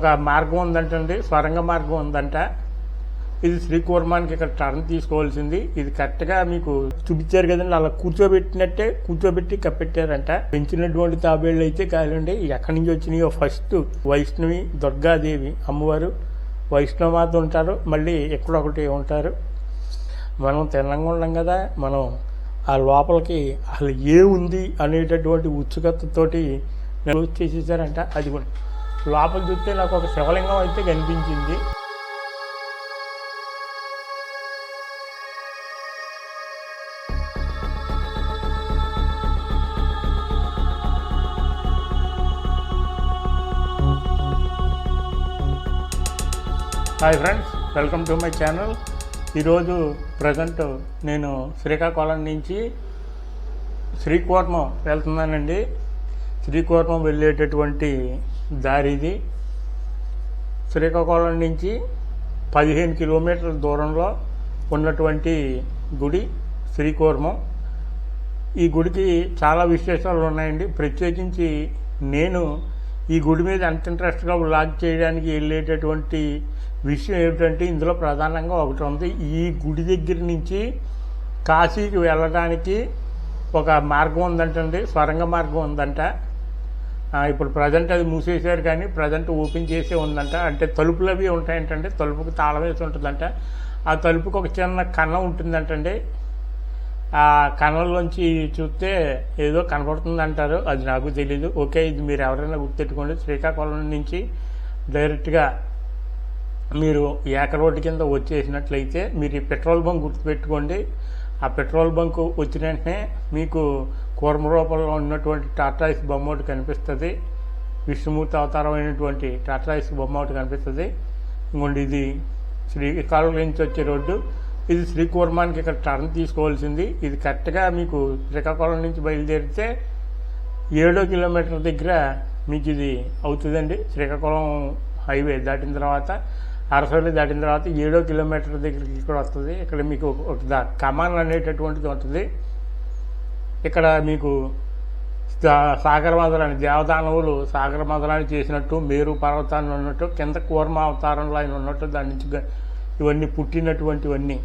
ఒక మార్గం ఉందంటండి, స్వరంగ మార్గం ఉందంట. ఇది శ్రీకూర్మానికి ఇక్కడ టర్న్ తీసుకోవాల్సింది. ఇది కరెక్ట్గా మీకు చూపించారు కదండి, అలా కూర్చోబెట్టి కప్పెట్టారంట. పెంచినటువంటి తాబేళ్ళు అయితే కాదండి, ఎక్కడి నుంచి వచ్చినాయో. ఫస్ట్ వైష్ణవి దుర్గాదేవి అమ్మవారు, వైష్ణవమాత ఉంటారు, మళ్ళీ ఎక్కడొకటి ఉంటారు. మనం తెలంగాణ ఉన్నాం కదా, మనం ఆ లోపలికి అసలు ఏముంది అనేటటువంటి ఉత్సుకతతోటి నేను చేసేసారంట. అది కూడా లోపల చూస్తే నాకు ఒక శివలింగం అయితే కనిపించింది. Hi friends, welcome to my channel. ఈరోజు ప్రజెంట్ నేను శ్రీకాకుళం నుంచి శ్రీకూర్మం వెళ్తున్నానండి. శ్రీకూర్మం వెళ్ళేటటువంటి దారి ఇది. శ్రీకాకుళం నుంచి 15 కిలోమీటర్ల దూరంలో ఉన్నటువంటి గుడి శ్రీకూర్మం. ఈ గుడికి చాలా విశేషాలు ఉన్నాయండి. ప్రత్యేకించి నేను ఈ గుడి మీద ఎంత ఇంట్రెస్ట్గా వ్లాగ్ చేయడానికి వెళ్ళేటటువంటి విషయం ఏమిటంటే, ఇందులో ప్రధానంగా ఒకటి ఉంది. ఈ గుడి దగ్గర నుంచి కాశీకి వెళ్ళడానికి ఒక మార్గం ఉందంటండి, స్వరంగ మార్గం ఉందంట. ఇప్పుడు ప్రజెంట్ అది మూసేశారు, కానీ ప్రజెంట్ ఓపెన్ చేసే ఉందంట. అంటే తలుపులు అవి ఉంటాయంటండి, తలుపుకి తాళం వేసి ఉంటుందంట. ఆ తలుపుకి ఒక చిన్న కన్నం ఉంటుందంటండి. ఆ కన్నంలోంచి చూస్తే ఏదో కనపడుతుంది అంటారు, అది నాకు తెలీదు. ఓకే, ఇది మీరు ఎవరైనా గుర్తెట్టుకోండి. శ్రీకాకుళం నుంచి డైరెక్ట్గా మీరు ఏక రోడ్డు కింద వచ్చేసినట్లయితే మీరు ఈ పెట్రోల్ బంక్ గుర్తుపెట్టుకోండి. ఆ పెట్రోల్ బంక్ వచ్చిన వెంటనే మీకు కూర్మ రూపంలో ఉన్నటువంటి టాటాయిస్ బొమ్మ ఒకటి కనిపిస్తుంది. విష్ణుమూర్తి అవతారమైనటువంటి టాటాయిస్ బొమ్మ ఒకటి కనిపిస్తుంది. ఇంకోండి, ఇది శ్రీకాకుళం నుంచి వచ్చే రోడ్డు. ఇది శ్రీకూర్మానికి ఇక్కడ టర్న్ తీసుకోవాల్సింది. ఇది కరెక్ట్గా మీకు శ్రీకాకుళం నుంచి బయలుదేరితే 7వ కిలోమీటర్ దగ్గర మీకు ఇది అవుతుందండి. శ్రీకాకుళం హైవే దాటిన తర్వాత, అరసవల్లి దాటిన తర్వాత 7వ కిలోమీటర్ దగ్గరికి ఇక్కడ వస్తుంది. ఇక్కడ మీకు ఒక కమాన్ అనేటటువంటిది ఉంటుంది. ఇక్కడ మీకు సాగర మదలాన్ని, దేవదానవులు సాగర మదలాన్ని చేసినట్టు, మేరు పర్వతాన్ని ఉన్నట్టు, కింద కూర్మ అవతారంలో ఆయన ఉన్నట్టు, దాని నుంచి ఇవన్నీ పుట్టినటువంటివన్నీ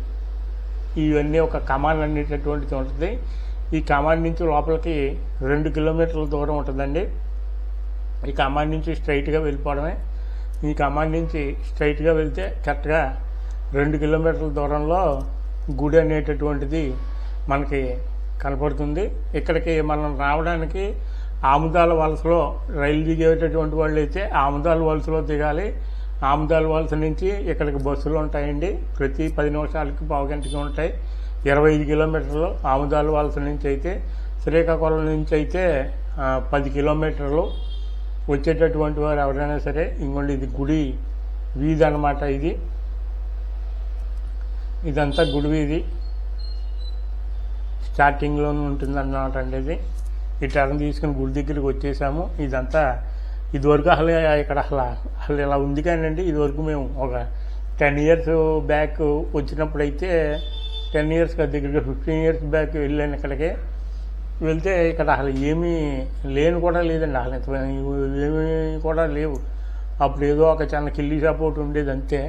ఇవన్నీ ఒక కమాన్ అనేటటువంటిది ఉంటుంది. ఈ కమాన్ నుంచి లోపలికి 2 కిలోమీటర్ల దూరం ఉంటుందండి. ఈ కమాన్ నుంచి స్ట్రైట్గా వెళ్ళిపోవడమే. ఈ కమాన్ నుంచి స్ట్రైట్గా వెళ్తే కరెక్ట్గా 2 కిలోమీటర్ల దూరంలో గుడి అనేటటువంటిది మనకి కనపడుతుంది. ఇక్కడికి మనం రావడానికి ఆముదాల వలసలో రైలు దిగేటటువంటి వాళ్ళు అయితే ఆముదాల వలసలో దిగాలి. ఆముదాల వలస నుంచి ఇక్కడికి బస్సులు ఉంటాయండి. ప్రతి 10 నిమిషాలకి పావుగంటకి ఉంటాయి. 25 కిలోమీటర్లు ఆముదాల వలస నుంచి అయితే. శ్రీకాకుళం నుంచి అయితే 10 కిలోమీటర్లు. వచ్చేటటువంటి వారు ఎవరైనా సరే, ఇంకోండి ఇది గుడి వీధి అన్నమాట. ఇదంతా గుడి వీధి స్టార్టింగ్లోనే ఉంటుంది అన్నమాట అండి. ఇది ఈ టర్న్ తీసుకుని గుడి దగ్గరికి వచ్చేసాము. ఇదంతా ఇదివరకు ఇక్కడ అసలు ఇలా ఉంది కానండి. ఇదివరకు మేము ఒక 10 ఇయర్స్ బ్యాక్ వచ్చినప్పుడు అయితే, 10 ఇయర్స్ దగ్గరగా 15 ఇయర్స్ బ్యాక్ వెళ్ళాను ఇక్కడికి. వెళ్తే ఇక్కడ అసలు ఏమీ కూడా లేదండి. అసలు ఏమీ కూడా లేవు. అప్పుడు ఏదో ఒక చిన్న కిల్లీ షాప్ ఒకటి ఉండేది అంతే.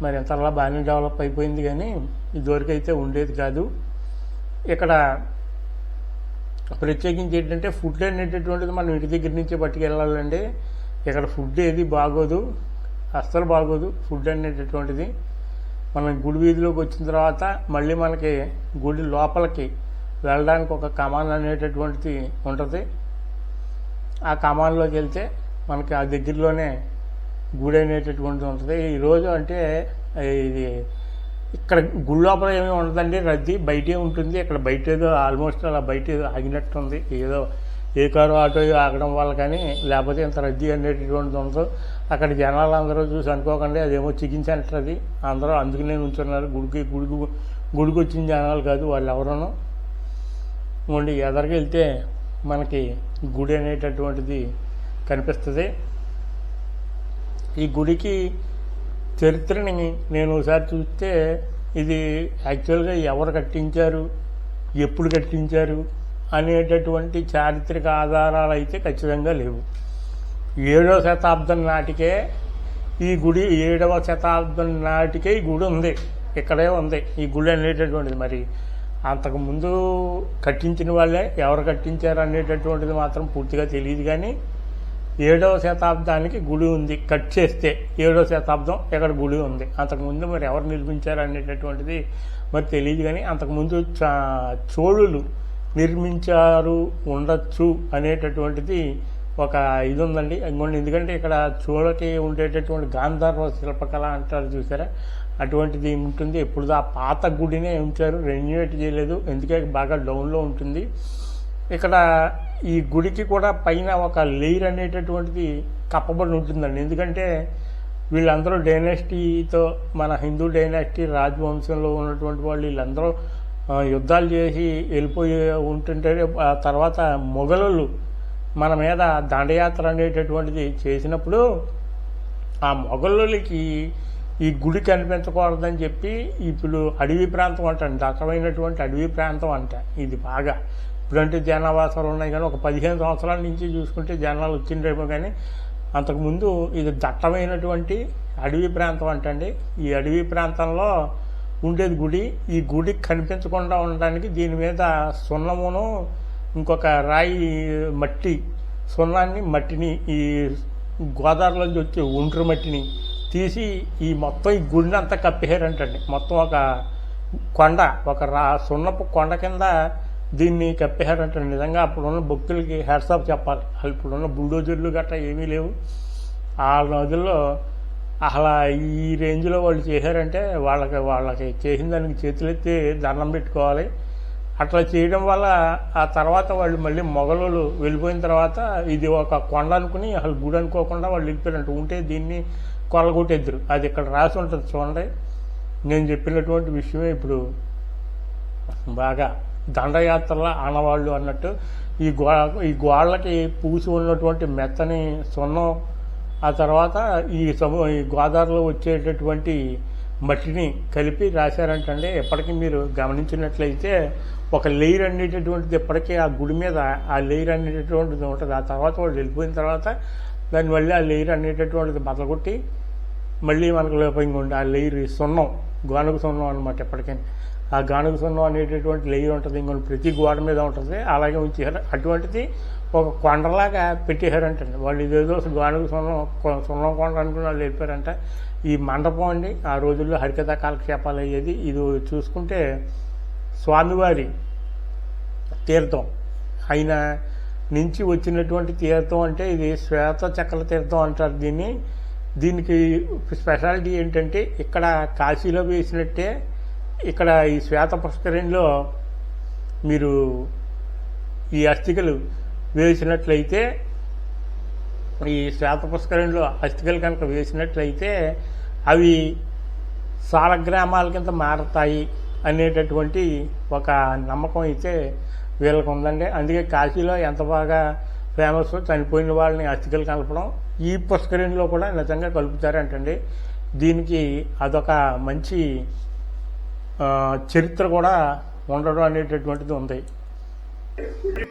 మరి ఎంతలా బాగానే డెవలప్ అయిపోయింది, కానీ ఇదివరకు అయితే ఉండేది కాదు. ఇక్కడ ప్రత్యేకించి ఏంటంటే, ఫుడ్ అనేటటువంటిది మనం ఇంటి దగ్గర నుంచే పట్టుకెళ్ళాలండి. ఇక్కడ ఫుడ్ ఏది బాగోదు, అస్సలు బాగోదు ఫుడ్ అనేటటువంటిది. మనం గుడి వీధిలోకి వచ్చిన తర్వాత మళ్ళీ మనకి గుడి లోపలికి వెళ్ళడానికి ఒక కమాన్ అనేటటువంటిది ఉంటుంది. ఆ కమాన్లోకి వెళ్తే మనకి ఆ దగ్గరలోనే గుడి అనేటటువంటిది ఉంటుంది. ఈరోజు అంటే ఇది ఇక్కడ గుడి లోపల ఏమీ ఉండదండి, రద్దీ బయటే ఉంటుంది. ఇక్కడ బయట ఏదో ఆల్మోస్ట్ అలా బయట ఏదో ఆగినట్టుంది. ఏదో ఏ కారు ఆటో ఆగడం వల్ల, కానీ లేకపోతే ఇంత రద్దీ అనేటటువంటిది ఉండదు. అక్కడ జనాలు అందరూ చూసి అనుకోకండి అదేమో చికెన్ సెంటర్, అది అందరూ అందుకనే ఉంచున్నారు. గుడికి వచ్చిన జనాలు కాదు వాళ్ళు ఎవరూనూ. ఉండి ఎదరికి వెళ్తే మనకి గుడి అనేటటువంటిది కనిపిస్తుంది. ఈ గుడికి చరిత్రని నేను ఒకసారి చూస్తే, ఇది యాక్చువల్గా ఎవరు కట్టించారు, ఎప్పుడు కట్టించారు అనేటటువంటి చారిత్రక ఆధారాలు అయితే ఖచ్చితంగా లేవు. ఏడవ శతాబ్దం నాటికే ఈ గుడి 7వ శతాబ్దం నాటికే ఈ గుడి ఉంది, ఇక్కడే ఉంది ఈ గుడి అనేటటువంటిది. మరి అంతకుముందు కట్టించిన వాళ్ళే ఎవరు కట్టించారు అనేటటువంటిది మాత్రం పూర్తిగా తెలియదు. కానీ 7వ శతాబ్దానికి గుడి ఉంది, కట్ చేస్తే 7వ శతాబ్దం ఇక్కడ గుడి ఉంది. అంతకుముందు మరి ఎవరు నిర్మించారు అనేటటువంటిది మరి తెలియదు. కానీ అంతకుముందు చోళులు నిర్మించారు ఉండొచ్చు అనేటటువంటిది ఒక ఇది ఉందండి. ఇంకోండి, ఎందుకంటే ఇక్కడ చోళకి ఉండేటటువంటి గాంధర్వ శిల్పకళ అంటారు చూసారా, అటువంటిది ఉంటుంది. ఎప్పుడు ఆ పాత గుడినే ఉంచారు, రెన్యువేట్ చేయలేదు, ఎందుకే బాగా డౌన్లో ఉంటుంది. ఇక్కడ ఈ గుడికి కూడా పైన ఒక లేయర్ అనేటటువంటిది కప్పబడి ఉంటుందండి. ఎందుకంటే వీళ్ళందరూ డైనాసిటీతో, మన హిందూ డైనాసిటీ రాజవంశంలో ఉన్నటువంటి వాళ్ళు వీళ్ళందరూ యుద్ధాలు చేసి వెళ్ళిపోయి ఉంటుంటే ఆ తర్వాత మొఘలులు మన మీద దండయాత్ర అనేటటువంటిది చేసినప్పుడు ఆ మొఘలులకి ఈ గుడి కనిపించకూడదని చెప్పి ఇప్పుడు అడవి ప్రాంతం అంటాను, దట్టమైనటువంటి అడవి ప్రాంతం అంట ఇది. బాగా ఇప్పుడంటే జనావాసాలు ఉన్నాయి, కానీ ఒక 15 సంవత్సరాల నుంచి చూసుకుంటే జనాలు వచ్చిండేమో. కానీ అంతకుముందు ఇది దట్టమైనటువంటి అడవి ప్రాంతం అంటండి. ఈ అడవి ప్రాంతంలో ఉండేది గుడి. ఈ గుడి కనిపించకుండా ఉండడానికి దీని మీద సున్నమును ఇంకొక రాయి మట్టిని ఈ గోదావరిలోంచి వచ్చే ఒండ్రు మట్టిని తీసి ఈ మొత్తం ఈ గుడిని అంతా కప్పేశారంటండి. మొత్తం ఒక కొండ, ఒక సున్నపు కొండ కింద దీన్ని కప్పేశారంటండి. నిజంగా అప్పుడున్న భక్తులకి హ్యాట్స్ ఆఫ్ చెప్పాలి. ఇప్పుడున్న బుల్డోజర్లు గట్రా ఏమీ లేవు. ఆ నదుల్లో అసలు ఈ రేంజ్లో వాళ్ళు చేశారంటే వాళ్ళకి చేసిన దానికి చేతులెత్తి దండం పెట్టుకోవాలి. అట్లా చేయడం వల్ల ఆ తర్వాత వాళ్ళు మళ్ళీ మొఘలులు వెళ్ళిపోయిన తర్వాత ఇది ఒక కొండ అనుకుని అసలు గుడి అనుకోకుండా వాళ్ళు వెళ్ళిపోయినట్టు ఉంటే దీన్ని కొల్లగొట్టేద్దరు. అది ఇక్కడ రాసి ఉంటుంది చూడండి. నేను చెప్పినటువంటి విషయమే ఇప్పుడు బాగా దండయాత్రల ఆనవాళ్ళు అన్నట్టు ఈ గోళ్ళకి పూసి ఉన్నటువంటి మెత్తని సున్నం, ఆ తర్వాత ఈ గోదావరిలో వచ్చేటటువంటి మట్టిని కలిపి రాశారంటండి. ఎప్పటికీ మీరు గమనించినట్లయితే ఒక లేయర్ అనేటటువంటిది ఎప్పటికీ ఆ గుడి మీద ఆ లేయర్ అనేటటువంటిది ఉంటుంది. ఆ తర్వాత వాళ్ళు వెళ్ళిపోయిన తర్వాత దాన్ని మళ్ళీ ఆ లేయర్ అనేటటువంటిది బదలగొట్టి మళ్ళీ మనకు లోపంగా ఆ లేయర్ సున్నం, గానుగ సున్నం అనమాట. ఎప్పటికైనా ఆ గానుగ సున్నం అనేటటువంటి లేయర్ ఉంటుంది, ఇంకొన్ని ప్రతి గోడ మీద ఉంటుంది. అలాగే ఉంచారు. అటువంటిది ఒక కొండలాగా పెట్టేశారంటండి వాళ్ళు. ఇదేదో గానుగ సున్నం కొండ అనుకుని వాళ్ళు వెళ్ళిపోయారంట. ఈ మండపం అండి ఆ రోజుల్లో హరికథా కాలక్షేపాలు అయ్యేది. ఇది చూసుకుంటే స్వామివారి తీర్థం ఆయన నుంచి వచ్చినటువంటి తీర్థం అంటే ఇది శ్వేత చక్ర తీర్థం అంటారు దీనికి స్పెషాలిటీ ఏంటంటే ఇక్కడ కాశీలో వేసినట్టే ఇక్కడ ఈ శ్వేత పుష్కరిణిలో మీరు ఈ అస్థికలు వేసినట్లయితే, ఈ శ్వేత పుష్కరిణిలో అస్థికలు కనుక వేసినట్లయితే అవి సాలగ్రామాల కింద మారతాయి అనేటటువంటి ఒక నమ్మకం అయితే వీళ్ళకు ఉందండి. అందుకే కాశీలో ఎంత బాగా ఫేమస్ చనిపోయిన వాళ్ళని అస్థికలు కలపడం, ఈ పుష్కరిణిలో కూడా నిజంగా కలుపుతారంటండి. దీనికి అదొక మంచి చరిత్ర కూడా ఉండడం అనేటటువంటిది ఉంది.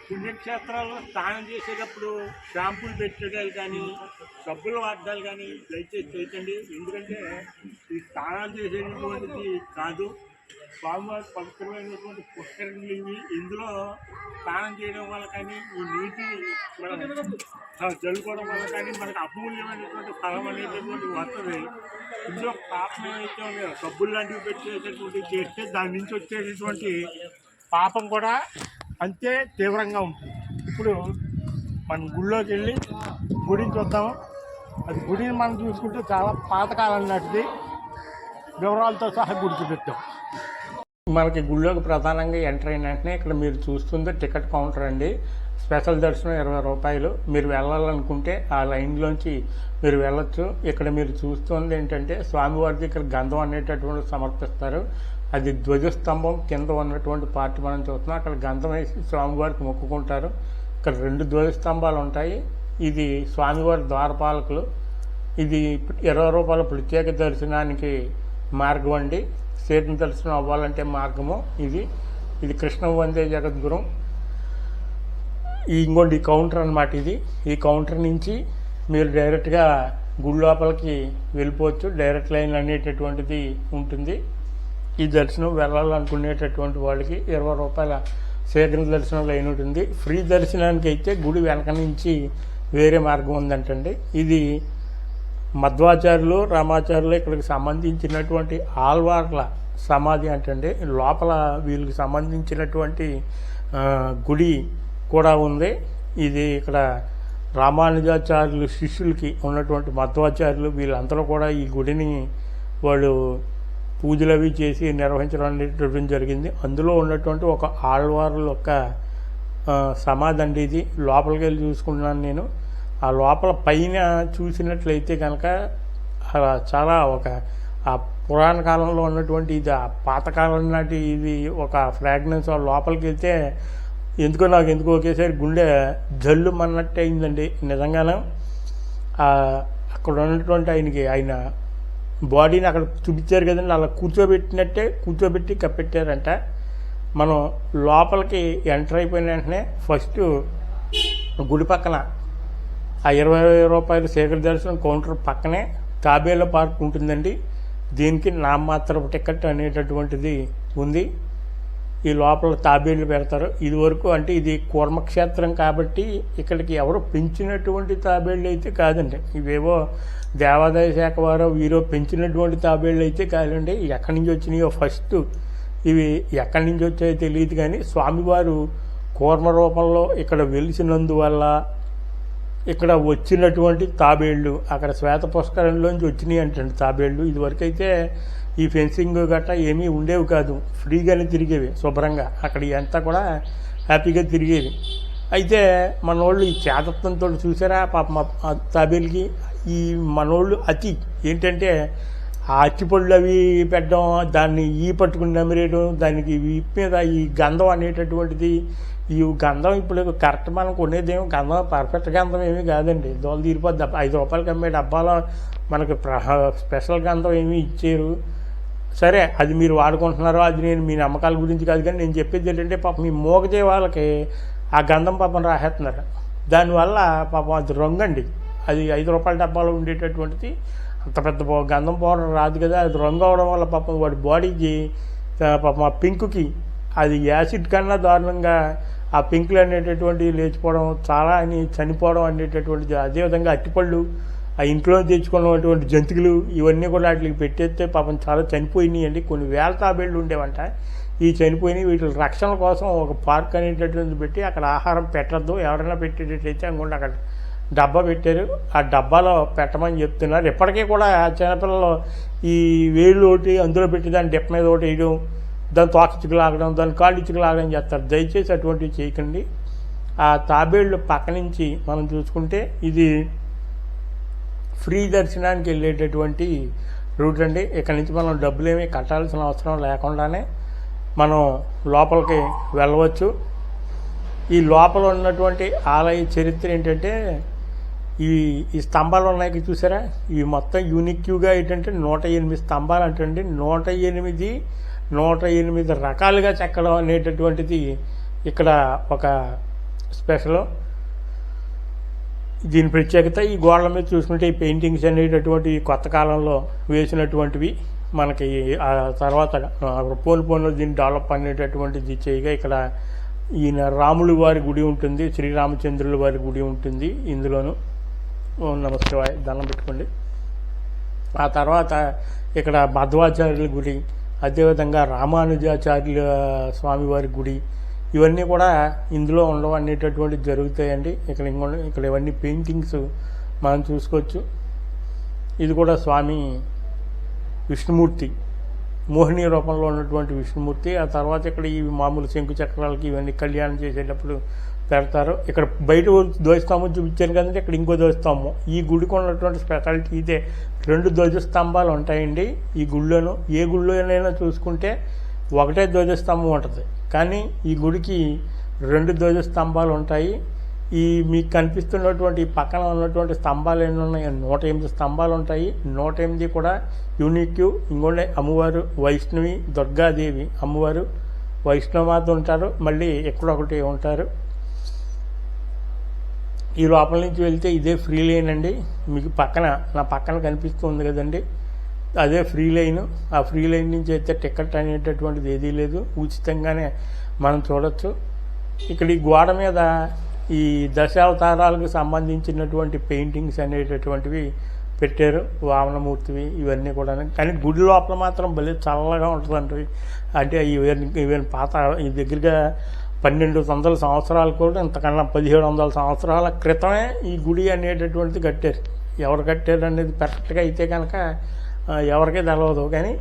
పుణ్యక్షేత్రాల్లో స్నానం చేసేటప్పుడు షాంపూలు పెట్టడాలు కానీ సబ్బులు వాడడాలు కానీ దయచేసి చేయకండి. ఎందుకంటే ఈ స్నానాలు చేసేటటువంటిది కాదు, స్వామివారి పవిత్రమైనటువంటి పుష్కరిణులు ఇవి. ఇందులో స్నానం చేయడం వల్ల కానీ ఈ నీటి మనం జల్లుకోవడం వల్ల కానీ మనకు అమూల్యమైనటువంటి ఫలం అనేటటువంటి వస్తుంది. ఇందులో పాపం ఏమైతే ఉన్నాయో సబ్బులు లాంటివి పెట్టేటటువంటివి చేస్తే దాని నుంచి వచ్చేటటువంటి పాపం కూడా అంతే తీవ్రంగా ఉంటుంది. ఇప్పుడు మనం గుడిలోకి వెళ్ళి గుడిని చూద్దాము. అది గుడిని మనం చూసుకుంటే చాలా పాతకాలం నాటిది, వివరాలతో సహా గుడి చూపిద్దాం. మనకి గుళ్ళోకి ప్రధానంగా ఎంటర్ అయిన వెంటనే ఇక్కడ మీరు చూస్తుంది టికెట్ కౌంటర్ అండి. స్పెషల్ దర్శనం 20 రూపాయలు. మీరు వెళ్ళాలనుకుంటే ఆ లైన్లోంచి మీరు వెళ్ళొచ్చు. ఇక్కడ మీరు చూస్తుంది ఏంటంటే స్వామివారి దగ్గర గంధం అనేటటువంటి సమర్పిస్తారు. అది ధ్వజస్తంభం కింద ఉన్నటువంటి పార్టీ మనం చూస్తున్నాం. అక్కడ గంధం వేసి స్వామివారికి మొక్కుకుంటారు. ఇక్కడ 2 ధ్వజస్తంభాలు ఉంటాయి. ఇది స్వామివారి ద్వారపాలకులు. ఇది 20 రూపాయల ప్రత్యేక దర్శనానికి మార్గం అండి. శీఘ్ర దర్శనం అవ్వాలంటే మార్గము ఇది కృష్ణ వందే జగద్గురం. ఇంకోండి కౌంటర్ అనమాట ఇది. ఈ కౌంటర్ నుంచి మీరు డైరెక్ట్గా గుడి లోపలికి వెళ్ళిపోవచ్చు. డైరెక్ట్ లైన్ అనేటటువంటిది ఉంటుంది. ఈ దర్శనం వెళ్ళాలనుకునేటటువంటి వాళ్ళకి 20 రూపాయల శీఘ్ర దర్శనం లైన్ ఉంటుంది. ఫ్రీ దర్శనానికి అయితే గుడి వెనక నుంచి వేరే మార్గం ఉందంటండి. ఇది మధ్వాచార్యులు రామాచార్యులు ఇక్కడికి సంబంధించినటువంటి ఆల్వార్ల సమాధి అంటండి. లోపల వీళ్ళకి సంబంధించినటువంటి గుడి కూడా ఉంది. ఇది ఇక్కడ రామానుజాచార్యులు శిష్యులకి ఉన్నటువంటి మధ్వాచార్యులు వీళ్ళందరూ కూడా ఈ గుడిని వాళ్ళు పూజలు అవి చేసి నిర్వహించడం అనేటటువంటి జరిగింది. అందులో ఉన్నటువంటి ఒక ఆళ్వార్ల యొక్క సమాధి అండి ఇది. లోపలికి వెళ్ళి చూసుకున్నాను నేను. ఆ లోపల పైన చూసినట్లయితే కనుక చాలా ఒక ఆ పురాణ కాలంలో ఉన్నటువంటి ఇది ఆ పాతకాలం నాటి ఇది ఒక ఫ్రాగ్రెన్స్. లోపలికి వెళ్తే ఎందుకో ఒకేసారి గుండె జల్లు మన్నట్టు అయిందండి. నిజంగానే అక్కడ ఉన్నటువంటి ఆయన బాడీని అక్కడ చూపించారు కదండి, అలా కూర్చోబెట్టి కప్పెట్టారంట. మనం లోపలికి ఎంటర్ అయిపోయిన వెంటనే ఫస్ట్ గుడి పక్కన ఆ 20 రూపాయల శేఖర దర్శనం కౌంటర్ పక్కనే తాబేళ్ల పార్క్ ఉంటుందండి. దీనికి నామమాత్రపు టికెట్ అనేటటువంటిది ఉంది. ఈ లోపల తాబేళ్లు పెడతారు. ఇది వరకు అంటే ఇది కూర్మక్షేత్రం కాబట్టి ఇక్కడికి ఎవరు పెంచినటువంటి తాబేళ్ళు అయితే కాదండి. ఇవేవో దేవాదాయ శాఖ వారో వీరో పెంచినటువంటి తాబేళ్ళు అయితే కాదండి. ఎక్కడి నుంచి వచ్చినాయో ఫస్ట్ ఇవి ఎక్కడి నుంచి వచ్చాయో తెలియదు, కానీ స్వామివారు కూర్మ రూపంలో ఇక్కడ వెలిసినందువల్ల ఇక్కడ వచ్చినటువంటి తాబేళ్ళు అక్కడ శ్వేత పుష్కరంలోంచి వచ్చినాయి అంటండి తాబేళ్ళు. ఇదివరకైతే ఈ ఫెన్సింగ్ గట్రా ఏమీ ఉండేవి కాదు, ఫ్రీగానే తిరిగేవి శుభ్రంగా. అక్కడ అంతా కూడా హ్యాపీగా తిరిగేవి. అయితే మనోళ్ళు ఈ చేతత్వంతో చూసారా పాప తాబేళ్ళకి ఈ మనోళ్ళు అతి ఏంటంటే ఆ అచ్చిపళ్ళు అవి పెట్టడం, దాన్ని పట్టుకుని నమిరేయడం, దానికి వీపు మీద ఈ గంధం అనేటటువంటిది. ఈ గంధం ఇప్పుడు కరెక్ట్ మనం కొనేదేమో గంధం పర్ఫెక్ట్ గంధం ఏమీ కాదండి. దోలు తీరిపోద్ది. 5 రూపాయలకి అమ్మే డబ్బాలో మనకు స్పెషల్ గంధం ఏమీ ఇచ్చారు. సరే అది మీరు వాడుకుంటున్నారో అది నేను మీ నమ్మకాల గురించి కాదు, కానీ నేను చెప్పేది ఏంటంటే పాపం మీ మోగజే వాళ్ళకి ఆ గంధం పాపం రాసేస్తున్నారు. దానివల్ల పాపం అది రంగండి. అది 5 రూపాయల డబ్బాలో ఉండేటటువంటిది అంత పెద్ద గంధం పౌడర్ రాదు కదా. అది రంగు అవడం వల్ల పాపం వాడి బాడీకి పాపం ఆ పింక్కి అది యాసిడ్ కన్నా దారుణంగా ఆ పింకులు అనేటటువంటివి లేచిపోవడం, చాలా అని చనిపోవడం అనేటటువంటిది. అదేవిధంగా అట్టిపళ్ళు ఆ ఇంట్లో తెచ్చుకున్నటువంటి జంతువులు ఇవన్నీ కూడా వాటికి పెట్టేస్తే పాపం చాలా చనిపోయినాయి అండి. కొన్ని వేల తాబేళ్ళు ఉండేవంట. ఈ చనిపోయినాయి. వీటి రక్షణ కోసం ఒక పార్క్ అనేటటువంటిది పెట్టి అక్కడ ఆహారం పెట్టద్దు, ఎవరైనా పెట్టేటట్టయితే అనుకోండి అక్కడ డబ్బా పెట్టారు. ఆ డబ్బాలో పెట్టమని చెప్తున్నారు. ఇప్పటికీ కూడా చిన్నపిల్లలు ఈ వేళ్ళు ఒకటి అందులో పెట్టి దాన్ని డెప్ మీద ఒకటి వేయడం, దాన్ని తోకిచ్చుకు లాగడం, దాన్ని కాళ్ళు ఇచ్చుకు లాగడం చేస్తారు. దయచేసి అటువంటివి చేయకండి. ఆ తాబేళ్ళు పక్క నుంచి మనం చూసుకుంటే ఇది ఫ్రీ దర్శనానికి వెళ్ళేటటువంటి రూట్ అండి. ఇక్కడ నుంచి మనం డబ్బులు ఏమీ కట్టాల్సిన అవసరం లేకుండానే మనం లోపలికి వెళ్ళవచ్చు. ఈ లోపల ఉన్నటువంటి ఆలయ చరిత్ర ఏంటంటే ఈ స్తంభాలు ఉన్నాయి చూసారా, ఇవి మొత్తం యూనిక్యూగా ఏంటంటే 108 స్తంభాలు అంటండి. 108 రకాలుగా చెక్కడం అనేటటువంటిది ఇక్కడ ఒక స్పెషల్. దీని ప్రత్యేకత ఈ గోడల మీద చూసుకుంటే ఈ పెయింటింగ్స్ అనేటటువంటి కొత్త కాలంలో వేసినటువంటివి. మనకి ఆ తర్వాత పోను దీన్ని డెవలప్ అనేటటువంటిది చేయగా ఇక్కడ ఈయన రాములు వారి గుడి ఉంటుంది, శ్రీరామచంద్రుల వారి గుడి ఉంటుంది ఇందులోను. నమస్కారం, దండం పెట్టుకోండి. ఆ తర్వాత ఇక్కడ మధ్వాచార్యుల గుడి, అదేవిధంగా రామానుజాచార్యుల స్వామివారి గుడి, ఇవన్నీ కూడా ఇందులో ఉండవు అనేటటువంటివి జరుగుతాయండి. ఇక్కడ ఇవన్నీ పెయింటింగ్స్ మనం చూసుకోవచ్చు. ఇది కూడా స్వామి విష్ణుమూర్తి, మోహిని రూపంలో ఉన్నటువంటి విష్ణుమూర్తి. ఆ తర్వాత ఇక్కడ ఈ మామూలు శంకు చక్రాలకి ఇవన్నీ కళ్యాణం చేసేటప్పుడు పెడతారు. ఇక్కడ బయట ధ్వజస్తంభం చూపించాను కదండి, ఇక్కడ ఇంకో ధ్వజస్తంభం. ఈ గుడికి ఉన్నటువంటి స్పెషాలిటీ ఇదే. 2 ధ్వజస్తంభాలు ఉంటాయండి ఈ గుళ్ళోను. ఏ గుళ్ళోనైనా చూసుకుంటే ఒకటే ధ్వజస్తంభం ఉంటుంది, కానీ ఈ గుడికి 2 ధ్వజస్తంభాలు ఉంటాయి. ఈ మీకు కనిపిస్తున్నటువంటి పక్కన ఉన్నటువంటి స్తంభాలు ఎన్ని ఉన్నాయి, 108 స్తంభాలు ఉంటాయి. 108 కూడా యూనిక్. ఇంకోటి అమ్మవారు వైష్ణవి దుర్గాదేవి, అమ్మవారు వైష్ణవమాత ఉంటారు, మళ్ళీ ఎక్కడొకటి ఉంటారు. ఈ లోపల నుంచి వెళ్తే ఇదే ఫ్రీ లైన్ అండి. మీకు నా పక్కన కనిపిస్తుంది కదండి, అదే ఫ్రీ లైన్. ఆ ఫ్రీ లైన్ నుంచి అయితే టికెట్ అనేటటువంటిది ఏదీ లేదు, ఉచితంగానే మనం చూడొచ్చు. ఇక్కడ ఈ గోడ మీద ఈ దశావతారాలకు సంబంధించినటువంటి పెయింటింగ్స్ అనేటటువంటివి పెట్టారు, వామనమూర్తివి ఇవన్నీ కూడా. కానీ గుడి లోపల మాత్రం భలే చల్లగా ఉంటుందండి. అంటే ఇవన్నీ పాత ఈ దగ్గరగా 1200 సంవత్సరాలు కూడా, ఇంతకన్నా 1700 సంవత్సరాల క్రితమే ఈ గుడి అనేటటువంటిది కట్టారు. ఎవరు కట్టారు అనేది పర్ఫెక్ట్గా అయితే కనుక ఎవరికీ తెలవదు, కానీ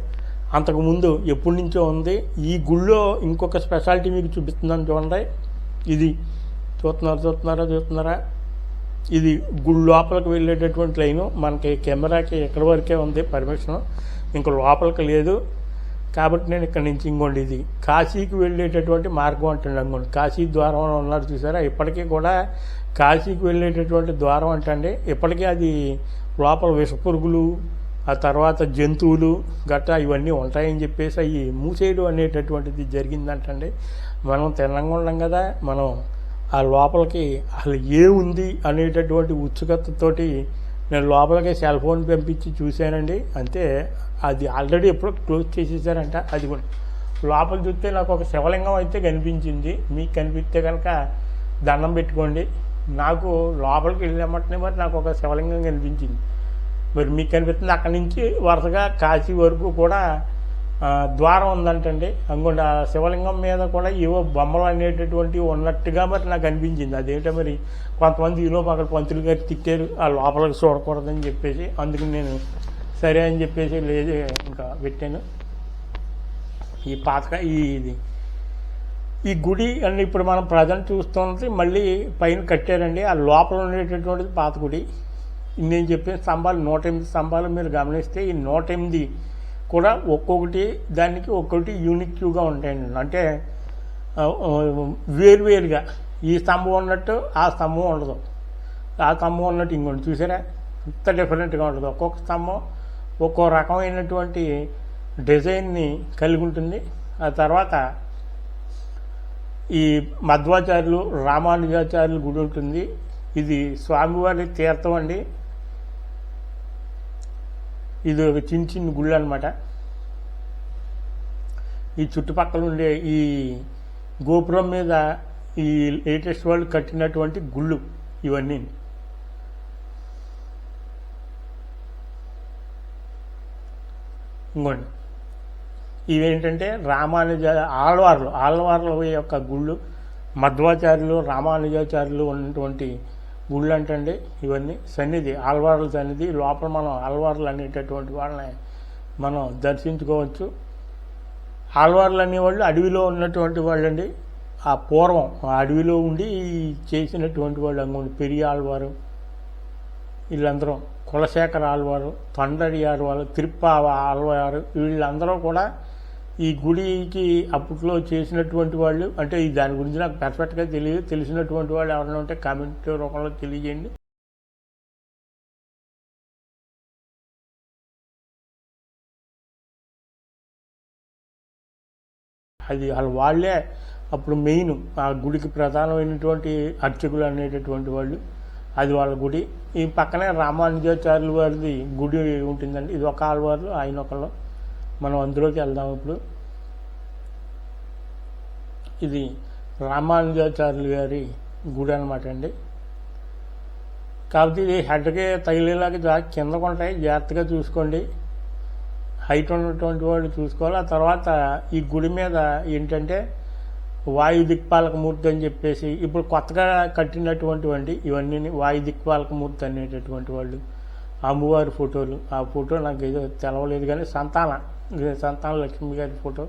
అంతకుముందు ఎప్పటి నుంచో ఉంది. ఈ గుళ్ళో ఇంకొక స్పెషాలిటీ మీకు చూపిస్తున్నాను చూడండి. ఇది చూస్తున్నారా, ఇది గుడి లోపలికి వెళ్ళేటటువంటి లైను. మనకి కెమెరాకి ఎక్కడి వరకే ఉంది పర్మిషన్, ఇంక లోపలికి లేదు. కాబట్టి నేను ఇక్కడ నుంచి ఇంకోండి, ఇది కాశీకి వెళ్ళేటటువంటి మార్గం అంటండి. అనుకోండి, కాశీ ద్వారం ఉన్నారు చూసారా, ఇప్పటికీ కూడా కాశీకి వెళ్ళేటటువంటి ద్వారం అంటండి. ఇప్పటికీ అది లోపల విషపురుగులు, ఆ తర్వాత జంతువులు గట్రా ఇవన్నీ ఉంటాయని చెప్పేసి అవి మూసేయడం అనేటటువంటిది జరిగిందంటండి. మనం తిన్నంగా ఉన్నాం కదా, మనం ఆ లోపలికి అసలు ఏముంది అనేటటువంటి ఉత్సుకతతోటి నేను లోపలికి సెల్ ఫోన్ పంపించి చూశానండి. అంతే, అది ఆల్రెడీ ఎప్పుడో క్లోజ్ చేసేసారంట. అది కూడా లోపల చూస్తే నాకు ఒక శివలింగం అయితే కనిపించింది. మీకు కనిపిస్తే కనుక దండం పెట్టుకోండి. నాకు లోపలికి వెళ్ళామంటేనే మరి నాకు ఒక శివలింగం కనిపించింది. మరి మీకు కనిపిస్తుంది. అక్కడి నుంచి వరుసగా కాశీ వరకు కూడా ద్వారం ఉందంటండి. అనుకోండి, ఆ శివలింగం మీద కూడా ఏవో బొమ్మలు అనేటటువంటివి ఉన్నట్టుగా మరి నాకు అనిపించింది. అదేంటో మరి కొంతమంది ఈలోపు అక్కడ పంతులు గారు తిట్టారు, ఆ లోపలికి చూడకూడదని చెప్పేసి. అందుకు నేను సరే అని చెప్పేసి లేదు ఇంకా పెట్టాను. ఈ ఈ గుడి అని ఇప్పుడు మనం ప్రజెంట్ చూస్తున్నది మళ్ళీ పైన కట్టారండి. ఆ లోపల ఉండేటటువంటిది పాత గుడి. నేను చెప్పిన స్తంభాలు 108 స్తంభాలు మీరు గమనిస్తే ఈ 108 కూడా ఒక్కొక్కటి దానికి ఒక్కొక్కటి యూనిక్గా ఉంటాయండి. అంటే వేరువేరుగా ఈ స్తంభం ఉన్నట్టు ఆ స్తంభం ఉండదు, ఆ స్తంభం ఉన్నట్టు ఇంకోటి. చూసారా, ఇంత డిఫరెంట్గా ఉంటుంది. ఒక్కొక్క స్తంభం ఒక్కో రకమైనటువంటి డిజైన్ని కలిగి ఉంటుంది. ఆ తర్వాత ఈ మధ్వాచార్యులు, రామానుజాచార్యులు గుడి ఉంటుంది. ఇది స్వామివారి తీర్థం అండి. ఇది ఒక చిన్న గుళ్ళు అనమాట. ఈ చుట్టుపక్కల ఉండే ఈ గోపురం మీద ఈ లేటెస్ట్ వాళ్ళు కట్టినటువంటి గుళ్ళు ఇవన్నీ. ఇంకోండి, ఇవేంటంటే ఆళ్వార్ల యొక్క గుళ్ళు, మధ్వాచార్యులు, రామానుజాచార్యులు ఉన్నటువంటి గుళ్ళు అంటండి ఇవన్నీ. సన్నిధి, ఆళ్వార్ల సన్నిధి. లోపల మనం ఆళ్వార్లు అనేటటువంటి వాళ్ళని మనం దర్శించుకోవచ్చు. ఆళ్వార్లు అనేవాళ్ళు అడవిలో ఉన్నటువంటి వాళ్ళండి. ఆ పూర్వం ఆ అడవిలో ఉండి చేసినటువంటి వాళ్ళు. అనుకోండి, పెరియ ఆళ్వారు, వీళ్ళందరూ, కులశేఖర ఆళ్వారు, తొండరి ఆళ్వారు, తిరుప్పావ ఆళ్వారు, వీళ్ళందరూ కూడా ఈ గుడికి అప్పట్లో చేసినటువంటి వాళ్ళు. అంటే దాని గురించి నాకు పర్ఫెక్ట్గా తెలియదు. తెలిసినటువంటి వాళ్ళు ఎవరైనా ఉంటే కామెంట్ రూపంలో తెలియజేయండి. అది వాళ్ళే అప్పుడు మెయిన్ ఆ గుడికి ప్రధానమైనటువంటి అర్చకులు అనేటటువంటి వాళ్ళు. అది వాళ్ళ గుడి. ఈ పక్కనే రామానుజాచార్యుల వారిది గుడి ఉంటుందండి. ఇది ఒక ఆళ్వారు, ఆయన ఒకళ్ళు. మనం అందులోకి వెళ్దాం ఇప్పుడు. ఇది రామానుజాచార్యులు గారి గుడి అనమాట అండి. కాబట్టి ఇది హెడ్కి తగిలేలాగా కిందకు ఉంటాయి, జాగ్రత్తగా చూసుకోండి. హైట్ ఉన్నటువంటి వాళ్ళు చూసుకోవాలి. ఆ తర్వాత ఈ గుడి మీద ఏంటంటే వాయు దిక్పాలక మూర్తి అని చెప్పేసి ఇప్పుడు కొత్తగా కట్టినటువంటి ఇవన్నీ వాయు దిక్పాలక మూర్తి అనేటటువంటి వాళ్ళు. అమ్మవారి ఫోటోలు, ఆ ఫోటో నాకు ఏదో తెలవలేదు కానీ సంతాన లక్ష్మి గారి ఫోటో,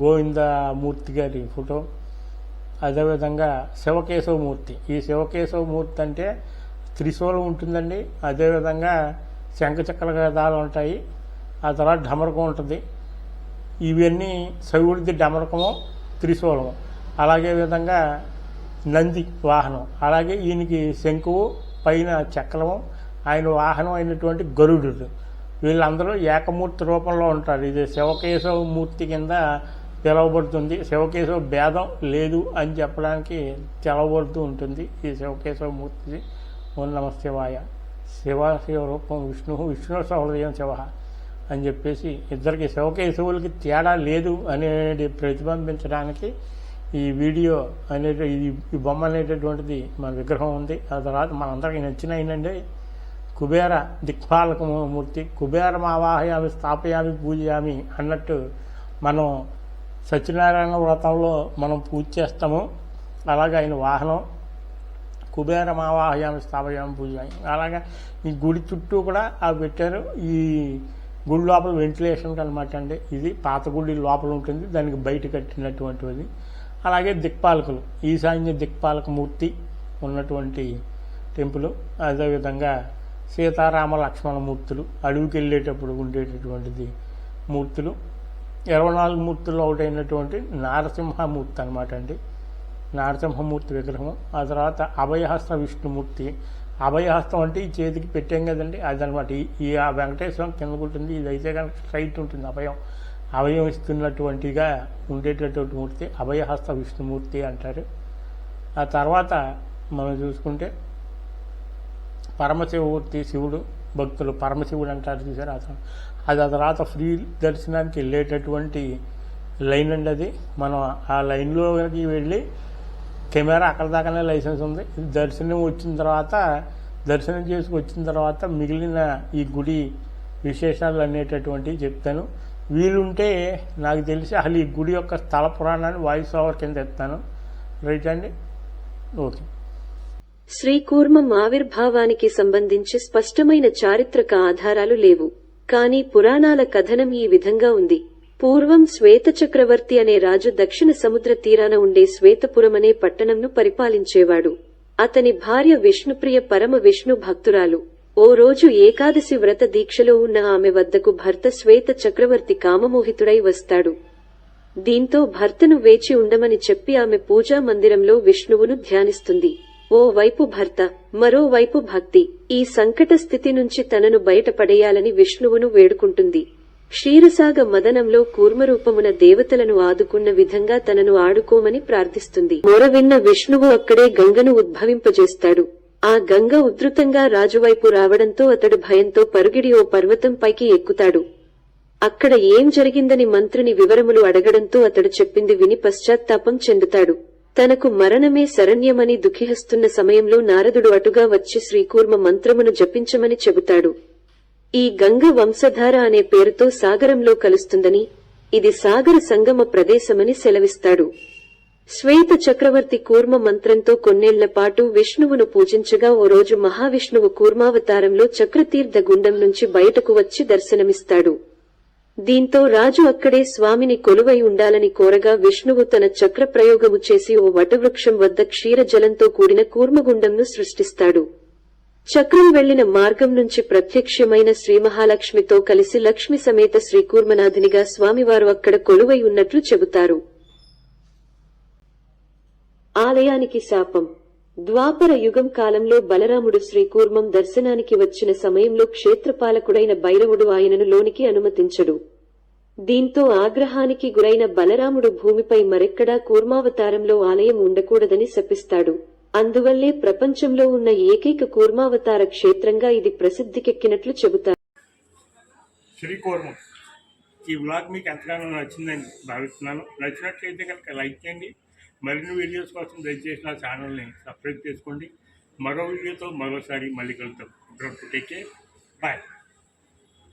గోవిందమూర్తి గారి ఫోటో, అదేవిధంగా శివకేశవమూర్తి. ఈ శివకేశవమూర్తి అంటే త్రిశూలం ఉంటుందండి. అదేవిధంగా శంఖచక్ర గదాలు ఉంటాయి. ఆ తర్వాత డమరకం ఉంటుంది. ఇవన్నీ శివుడిది డమరకము, త్రిశూలము. అలాగే విధంగా నంది వాహనం. అలాగే ఈయనకి శంకువు, పైన చక్రము, ఆయన వాహనం అయినటువంటి గరుడు. వీళ్ళందరూ ఏకమూర్తి రూపంలో ఉంటారు. ఇది శివకేశవమూర్తి కింద పిలువబడుతుంది. శివకేశవ భేదం లేదు అని చెప్పడానికి తెలవబడుతూ ఉంటుంది ఈ శివకేశవ మూర్తి. ఓం నమ శివాయ. శివ రూపం విష్ణు సహృదయం శివ అని చెప్పేసి ఇద్దరికి శివకేశవులకి తేడా లేదు అనేది ప్రతిబింబించడానికి ఈ వీడియో ఈ బొమ్మ అనేటటువంటిది మన విగ్రహం ఉంది. ఆ తర్వాత మనందరికీ నచ్చిన ఏంటంటే కుబేర దిక్పాలక మూర్తి. కుబేరమావాహయామి స్థాపయామి పూజయామి అన్నట్టు మనం సత్యనారాయణ వ్రతంలో మనం పూజ చేస్తాము. అలాగే ఆయన వాహనం కుబేరమావాహయామి స్థాపయామి పూజయామి. అలాగే ఈ గుడి చుట్టూ కూడా అవి పెట్టారు. ఈ గుడి లోపల వెంటిలేషన్కి అనమాట అండి. ఇది పాత గుడి లోపల ఉంటుంది, దానికి బయట కట్టినటువంటిది. అలాగే దిక్పాలకులు, ఈశాన్య దిక్పాలక మూర్తి ఉన్నటువంటి టెంపుల్. అదేవిధంగా సీతారామ లక్ష్మణ మూర్తులు, అడవికి వెళ్ళేటప్పుడు ఉండేటటువంటిది మూర్తులు. 24 మూర్తుల్లో ఒకటైనటువంటి నారసింహమూర్తి అనమాట అండి. నారసింహమూర్తి విగ్రహం. ఆ తర్వాత అభయహస్త విష్ణుమూర్తి. అభయహస్తం అంటే ఈ చేతికి పెట్టాం కదండి, అదనమాట. ఈ వెంకటేశ్వరం కిందకు ఉంటుంది, ఇదైతే కనుక స్ట్రైట్ ఉంటుంది. అభయం ఇస్తున్నటువంటిగా ఉండేటటువంటి మూర్తి అభయహస్త విష్ణుమూర్తి అంటారు. ఆ తర్వాత మనం చూసుకుంటే పరమశివమూర్తి, శివుడు. భక్తులు పరమశివుడు అంటారు చూసారు. అది ఆ తర్వాత ఫ్రీ దర్శనానికి వెళ్ళేటటువంటి లైన్ అండి అది. మనం ఆ లైన్లోకి వెళ్ళి కెమెరా అక్కడ దాకానే లైసెన్స్ ఉంది. దర్శనం చేసుకొచ్చిన తర్వాత మిగిలిన ఈ గుడి విశేషాలు అనేటటువంటివి చెప్తాను. వీలుంటే నాకు తెలిసి అసలు ఈ గుడి యొక్క స్థల పురాణాన్ని వాయిస్ ఓవర్ కింద ఎత్తాను. రైట్ అండి, ఓకే. శ్రీకూర్మం ఆవిర్భావానికి సంబంధించి స్పష్టమైన చారిత్రక ఆధారాలు లేవు. కానీ పురాణాల కథనం ఈ విధంగా ఉంది. పూర్వం శ్వేత చక్రవర్తి అనే రాజు దక్షిణ సముద్ర తీరాన ఉండే శ్వేతపురం అనే పట్టణంను పరిపాలించేవాడు. అతని భార్య విష్ణుప్రియ పరమ విష్ణు భక్తురాలు. ఓ రోజు ఏకాదశి వ్రత దీక్షలో ఉన్న ఆమె వద్దకు భర్త శ్వేత చక్రవర్తి కామమోహితుడై వస్తాడు. దీంతో భర్తను వేచి ఉండమని చెప్పి ఆమె పూజా మందిరంలో విష్ణువును ధ్యానిస్తుంది. ఓ వైపు భర్త, మరోవైపు భక్తి ఈ సంకట స్థితి నుంచి తనను బయటపడేయాలని విష్ణువును వేడుకుంటుంది. క్షీరసాగ మదనంలో కూర్మరూపమున దేవతలను ఆదుకున్న విధంగా తనను ఆడుకోమని ప్రార్థిస్తుంది. మొరవిన్న విష్ణువు అక్కడే గంగను ఉద్భవింపజేస్తాడు. ఆ గంగ ఉధృతంగా రాజువైపు రావడంతో అతడు భయంతో పరుగిడి ఓ పర్వతం పైకి ఎక్కుతాడు. అక్కడ ఏం జరిగిందని మంత్రిని వివరములు అడగడంతో అతడు చెప్పింది విని పశ్చాత్తాపం చెందుతాడు. తనకు మరణమే శరణ్యమని దుఃఖిస్తున్న సమయంలో నారదుడు అటుగా వచ్చి శ్రీకూర్మ మంత్రమును జపించమని చెబుతాడు. ఈ గంగ వంశధార అనే పేరుతో సాగరంలో కలుస్తుందని, ఇది సాగర సంగమ ప్రదేశమని సెలవిస్తాడు. శ్వేత చక్రవర్తి కూర్మ మంత్రంతో కొన్నేళ్ల పాటు విష్ణువును పూజించగా ఓ రోజు మహావిష్ణువు కూర్మావతారంలో చక్రతీర్థ గుండం నుంచి బయటకు వచ్చి దర్శనమిస్తాడు. దీంతో రాజు అక్కడే స్వామిని కొలువై ఉండాలని కోరగా విష్ణువు తన చక్ర ప్రయోగము చేసి ఓ వటవృక్షం వద్ద క్షీరజలంతో కూడిన కూర్మగుండంను సృష్టిస్తాడు. చక్రం వెళ్లిన మార్గం నుంచి ప్రత్యక్షమైన శ్రీమహాలక్ష్మితో కలిసి లక్ష్మి సమేత శ్రీకూర్మనాథునిగా స్వామివారు అక్కడ కొలువై ఉన్నట్లు చెబుతారు. ఆలయానికి శాపం. ద్వాపర యుగం కాలంలో బలరాముడు శ్రీకూర్మం దర్శనానికి వచ్చిన సమయంలో క్షేత్రపాలకుడైన భైరవుడు ఆయనను లోనికి అనుమతించడు. దీంతో ఆగ్రహానికి గురైన బలరాముడు భూమిపై మరెక్కడా కూర్మావతారంలో ఆలయం ఉండకూడదని శపిస్తాడు. అందువల్లే ప్రపంచంలో ఉన్న ఏకైక కూర్మావతార క్షేత్రంగా ఇది ప్రసిద్ధికెక్కినట్లు చెబుతారు. శ్రీకూర్మం ఈ వ్లాగ్ మీకు ఎంతగానో నచ్చిందని భావిస్తున్నాను. నచ్చినట్లయితే కనుక లైక్ చేయండి. మరిన్ని వీడియోస్ కోసం దయచేసి నా ఛానల్ని సబ్స్క్రైబ్ చేసుకోండి. మరో వీడియోతో మరోసారి మళ్ళీ కలుద్దాం. Take care, bye.